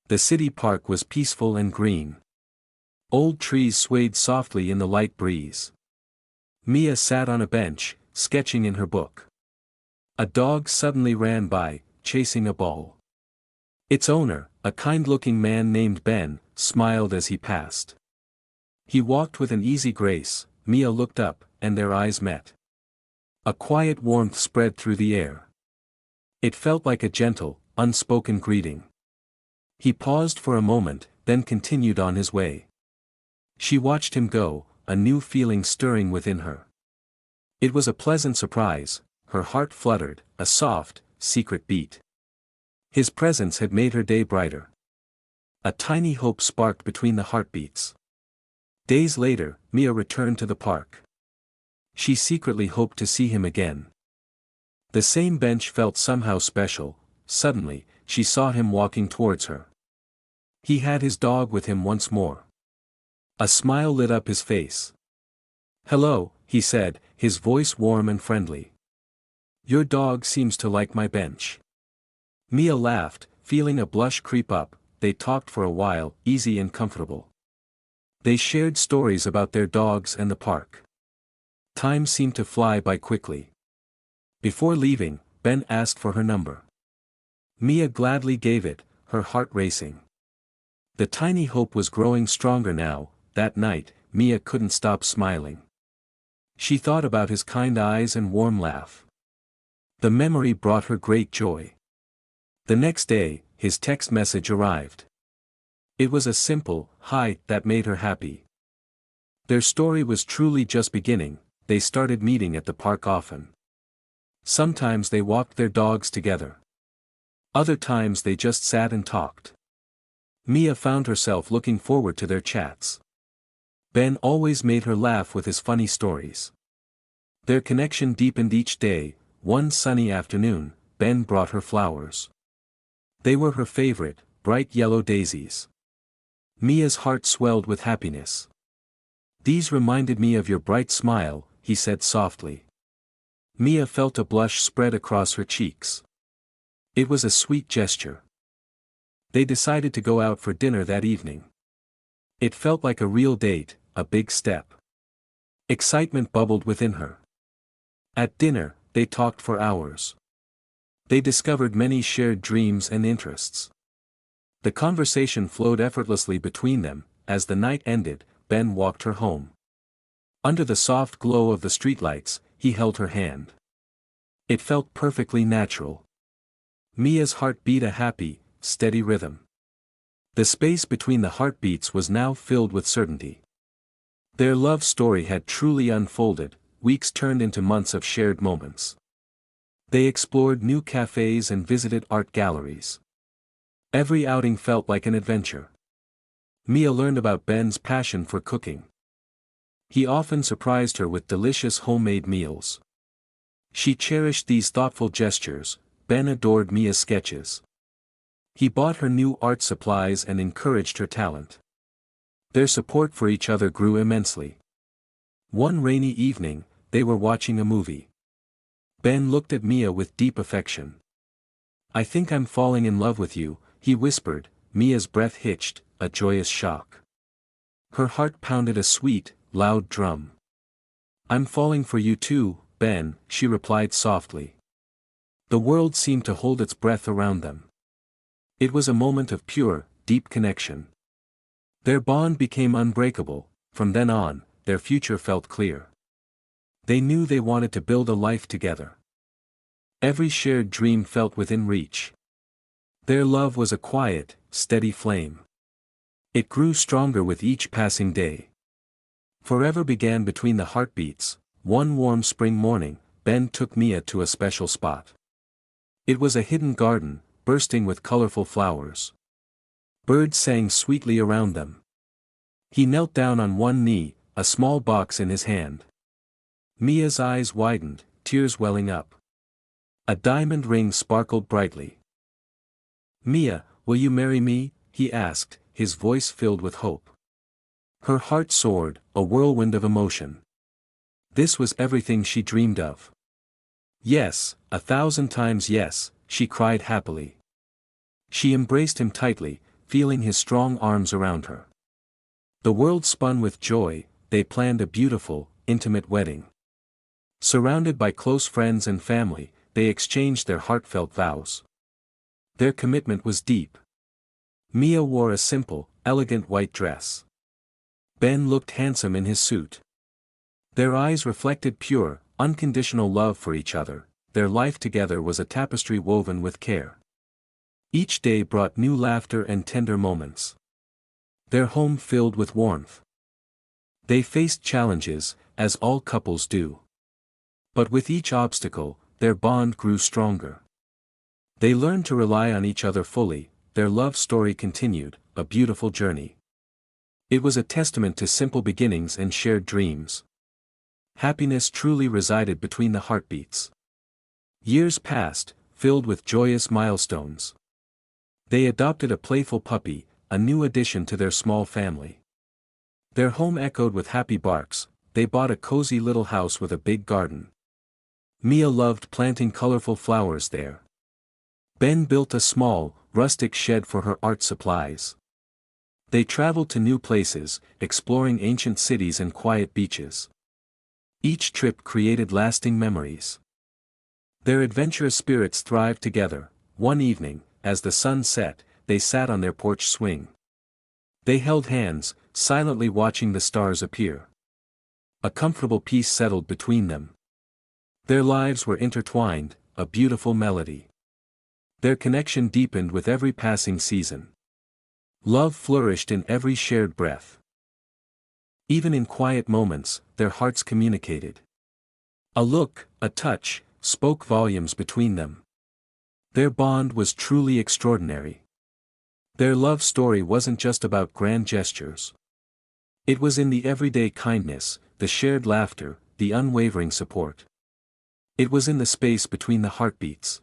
The city park was peaceful and green. Old trees swayed softly in the light breeze. Mia sat on a bench, sketching in her book. A dog suddenly ran by, chasing a ball. Its owner, a kind-looking man named Ben, smiled as he passed. He walked with an easy grace. Mia looked up, and their eyes met. A quiet warmth spread through the air. It felt like a gentle, unspoken greeting. He paused for a moment, then continued on his way. She watched him go, a new feeling stirring within her. It was a pleasant surprise. Her heart fluttered, a soft, secret beat. His presence had made her day brighter. A tiny hope sparked between the heartbeats. Days later, Mia returned to the park. She secretly hoped to see him again. The same bench felt somehow special. Suddenly, she saw him walking towards her. He had his dog with him once more. A smile lit up his face. "Hello," he said, his voice warm and friendly. "Your dog seems to like my bench." Mia laughed, feeling a blush creep up. They talked for a while, easy and comfortable. They shared stories about their dogs and the park. Time seemed to fly by quickly. Before leaving, Ben asked for her number. Mia gladly gave it, her heart racing. The tiny hope was growing stronger now. That night, Mia couldn't stop smiling. She thought about his kind eyes and warm laugh. The memory brought her great joy. The next day, his text message arrived. It was a simple "hi" that made her happy. Their story was truly just beginning. They started meeting at the park often. Sometimes they walked their dogs together. Other times they just sat and talked. Mia found herself looking forward to their chats. Ben always made her laugh with his funny stories. Their connection deepened each day. One sunny afternoon, Ben brought her flowers. They were her favorite, bright yellow daisies. Mia's heart swelled with happiness. "These reminded me of your bright smile," he said softly. Mia felt a blush spread across her cheeks. It was a sweet gesture. They decided to go out for dinner that evening. It felt like a real date, a big step. Excitement bubbled within her. At dinner, they talked for hours. They discovered many shared dreams and interests. The conversation flowed effortlessly between them. As the night ended, Ben walked her home. Under the soft glow of the streetlights, he held her hand. It felt perfectly natural. Mia's heart beat a happy, steady rhythm. The space between the heartbeats was now filled with certainty. Their love story had truly unfolded. Weeks turned into months of shared moments. They explored new cafes and visited art galleries. Every outing felt like an adventure. Mia learned about Ben's passion for cooking. He often surprised her with delicious homemade meals. She cherished these thoughtful gestures. Ben adored Mia's sketches. He bought her new art supplies and encouraged her talent. Their support for each other grew immensely. One rainy evening, they were watching a movie. Ben looked at Mia with deep affection. "I think I'm falling in love with you," he whispered. Mia's breath hitched, a joyous shock. Her heart pounded a sweet, loud drum. "I'm falling for you too, Ben," she replied softly. The world seemed to hold its breath around them. It was a moment of pure, deep connection. Their bond became unbreakable. From then on, their future felt clear. They knew they wanted to build a life together. Every shared dream felt within reach. Their love was a quiet, steady flame. It grew stronger with each passing day. Forever began between the heartbeats. One warm spring morning, Ben took Mia to a special spot. It was a hidden garden, bursting with colorful flowers. Birds sang sweetly around them. He knelt down on one knee, a small box in his hand. Mia's eyes widened, tears welling up. A diamond ring sparkled brightly. "Mia, will you marry me?" he asked, his voice filled with hope. Her heart soared, a whirlwind of emotion. This was everything she dreamed of. "Yes, 1,000 times yes," she cried happily. She embraced him tightly, feeling his strong arms around her. The world spun with joy, they planned a beautiful, intimate wedding. Surrounded by close friends and family, they exchanged their heartfelt vows. Their commitment was deep. Mia wore a simple, elegant white dress. Ben looked handsome in his suit. Their eyes reflected pure, unconditional love for each other. Their life together was a tapestry woven with care. Each day brought new laughter and tender moments. Their home filled with warmth. They faced challenges, as all couples do. But with each obstacle, their bond grew stronger. They learned to rely on each other fully. Their love story continued, a beautiful journey. It was a testament to simple beginnings and shared dreams. Happiness truly resided between the heartbeats. Years passed, filled with joyous milestones. They adopted a playful puppy, a new addition to their small family. Their home echoed with happy barks. They bought a cozy little house with a big garden. Mia loved planting colorful flowers there. Ben built a small, rustic shed for her art supplies. They traveled to new places, exploring ancient cities and quiet beaches. Each trip created lasting memories. Their adventurous spirits thrived together. One evening, as the sun set, they sat on their porch swing. They held hands, silently watching the stars appear. A comfortable peace settled between them. Their lives were intertwined, a beautiful melody. Their connection deepened with every passing season. Love flourished in every shared breath. Even in quiet moments, their hearts communicated. A look, a touch, spoke volumes between them. Their bond was truly extraordinary. Their love story wasn't just about grand gestures. It was in the everyday kindness, the shared laughter, the unwavering support. It was in the space between the heartbeats.